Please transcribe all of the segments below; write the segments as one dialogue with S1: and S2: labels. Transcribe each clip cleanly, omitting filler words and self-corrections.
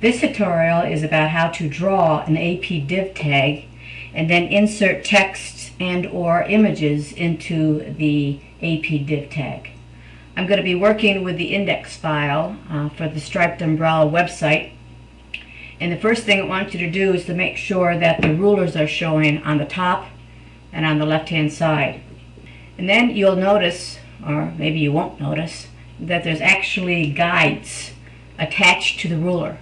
S1: This tutorial is about how to draw an APDivTag and then insert text and or images into the APDivTag. I'm going to be working with the index file for the Striped Umbrella website. And the first thing I want you to do is to make sure that the rulers are showing on the top and on the left hand side. And then you'll notice, or maybe you won't notice, that there's actually guides attached to the ruler.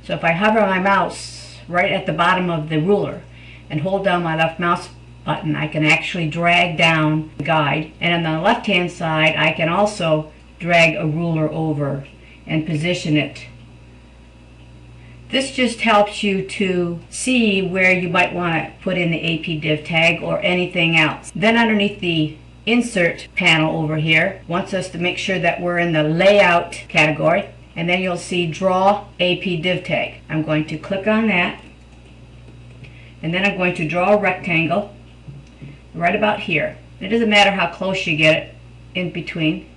S1: So if I hover my mouse right at the bottom of the ruler and hold down my left mouse button, I can actually drag down the guide. And on the left hand side, I can also drag a ruler over and position it. This just helps you to see where you might want to put in the APDivTag or anything else. Then underneath the Insert panel over here wants us to make sure that we're in the Layout category, and then you'll see Draw APDivTag. I'm going to click on that, and then I'm going to draw a rectangle right about here. It doesn't matter how close you get it in between.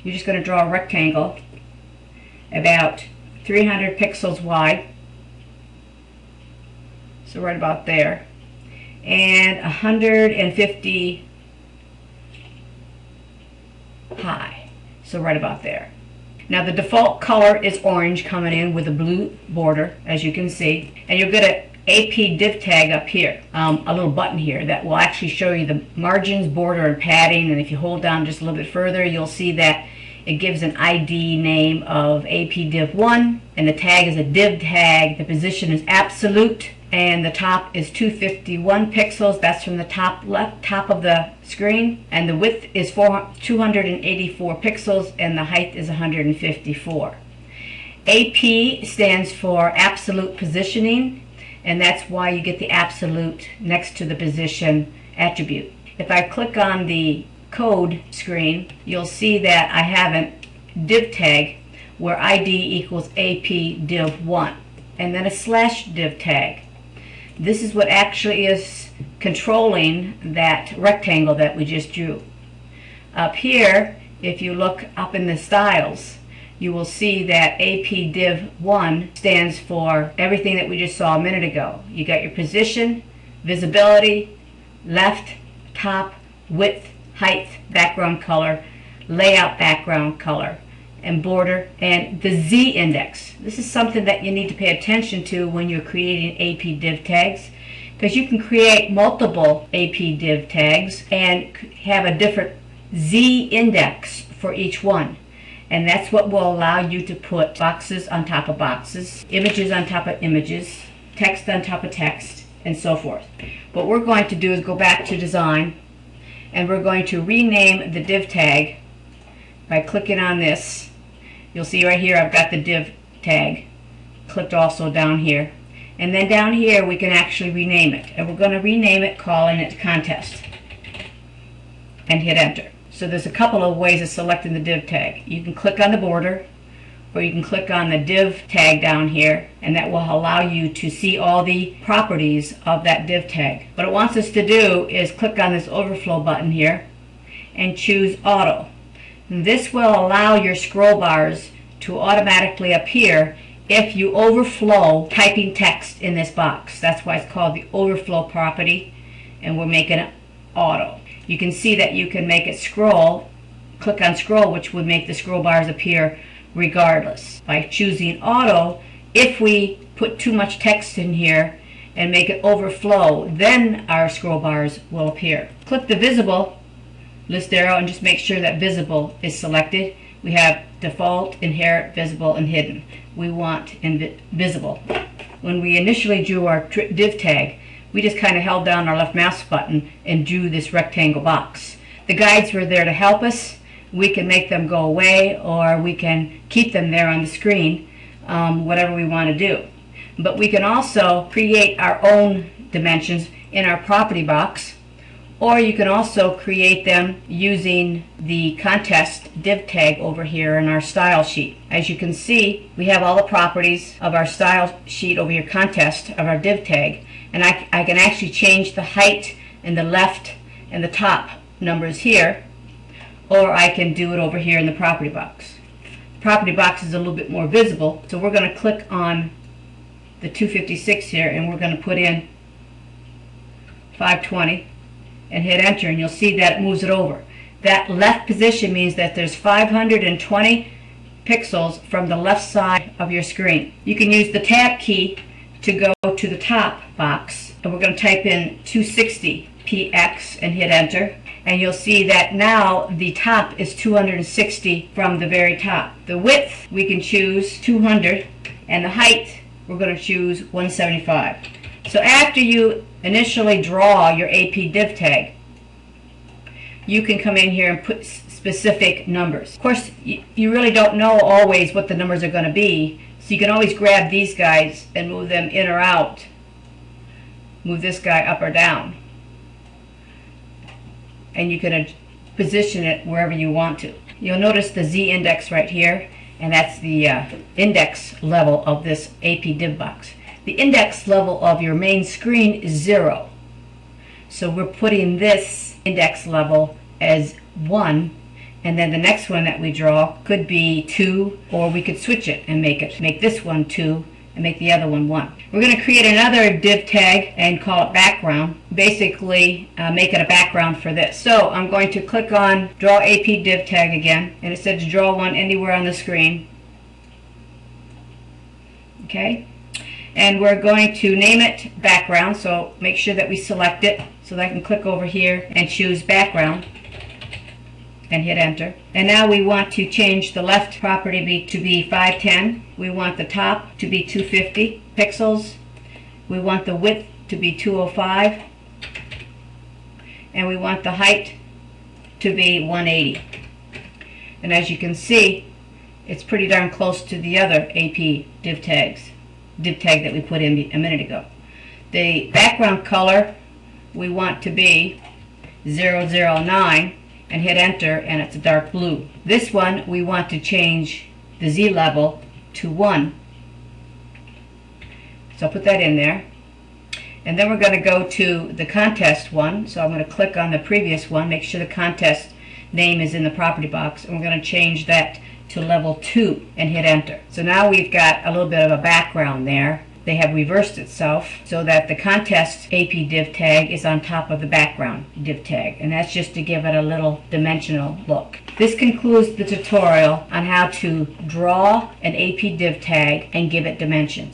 S1: You're just going to draw a rectangle about 300 pixels wide, so right about there, and 150 high, so right about there. Now the default color is orange coming in with a blue border, as you can see, and you'll get an APDivTag up here, a little button here that will actually show you the margins, border, and padding. And if you hold down just a little bit further, you'll see that it gives an ID name of APDiv1, and the tag is a div tag. The position is absolute, and the top is 251 pixels. That's from the top of the screen, and the width is 284 pixels, and the height is 154. AP stands for absolute positioning, and that's why you get the absolute next to the position attribute. If I click on the code screen, you'll see that I have a div tag where ID equals APDiv1, and then a /div tag. This is what actually is controlling that rectangle that we just drew. Up here, if you look up in the styles, you will see that APDiv1 stands for everything that we just saw a minute ago. You got your position, visibility, left, top, width, height, background color, layout background color, and border, and the Z index. This is something that you need to pay attention to when you're creating APDivTags, because you can create multiple APDivTags and have a different Z index for each one. And that's what will allow you to put boxes on top of boxes, images on top of images, text on top of text, and so forth. What we're going to do is go back to design, and we're going to rename the div tag by clicking on this. You'll see right here I've got the div tag clicked also down here, and then down here we can actually rename it, and we're going to rename it calling it contest, and hit enter. So there's a couple of ways of selecting the div tag. You can click on the border, or you can click on the div tag down here, and that will allow you to see all the properties of that div tag. What it wants us to do is click on this overflow button here and choose auto. And this will allow your scroll bars to automatically appear if you overflow typing text in this box. That's why it's called the overflow property, and we're making it auto. You can see that you can make it scroll, click on scroll, which would make the scroll bars appear regardless. By choosing auto, if we put too much text in here and make it overflow, then our scroll bars will appear. Click the visible list arrow and just make sure that visible is selected. We have default, inherit, visible, and hidden. We want visible. When we initially drew our div tag, we just kind of held down our left mouse button and drew this rectangle box. The guides were there to help us. We can make them go away, or we can keep them there on the screen, whatever we want to do. But we can also create our own dimensions in our property box, or you can also create them using the contest div tag over here in our style sheet. As you can see, we have all the properties of our style sheet over here, contest, of our div tag, and I can actually change the height and the left and the top numbers here, or I can do it over here in the property box. property box is a little bit more visible. So we're going to click on the 256 here, and we're going to put in 520 and hit enter, and you'll see that it moves it over. That left position means that there's 520 pixels from the left side of your screen. You can use the tab key to go to the top box, and we're going to type in 260px and hit enter, and you'll see that now the top is 260 from the very top. The width we can choose 200, and the height we're going to choose 175. So after you initially draw your APDivTag, you can come in here and put specific numbers. Of course, you really don't know always what the numbers are going to be, so you can always grab these guys and move them in or out. Move this guy up or down. And you can position it wherever you want to. You'll notice the Z index right here, and that's the index level of this APDiv box. The index level of your main screen is 0. So we're putting this index level as 1, and then the next one that we draw could be 2, or we could switch it and make this one 2 and make the other one 1. We're going to create another div tag and call it background. Basically make it a background for this. So I'm going to click on draw APDivTag again, and it said to draw one anywhere on the screen. Okay, and we're going to name it background, so make sure that we select it so that I can click over here and choose background and hit enter. And now we want to change the left property to be 510. We want the top to be 250 pixels. We want the width to be 205. And we want the height to be 180. And as you can see, it's pretty darn close to the other APDivTag that we put in a minute ago. The background color we want to be 009 and hit enter, and it's a dark blue. This one we want to change the Z level to 1. So I'll put that in there. And then we're going to go to the contest one. So I'm going to click on the previous one, make sure the contest name is in the property box, and we're going to change that to level 2 and hit enter. So now we've got a little bit of a background there. They have reversed itself so that the contest APDivTag is on top of the background div tag, and that's just to give it a little dimensional look. This concludes the tutorial on how to draw an APDivTag and give it dimensions.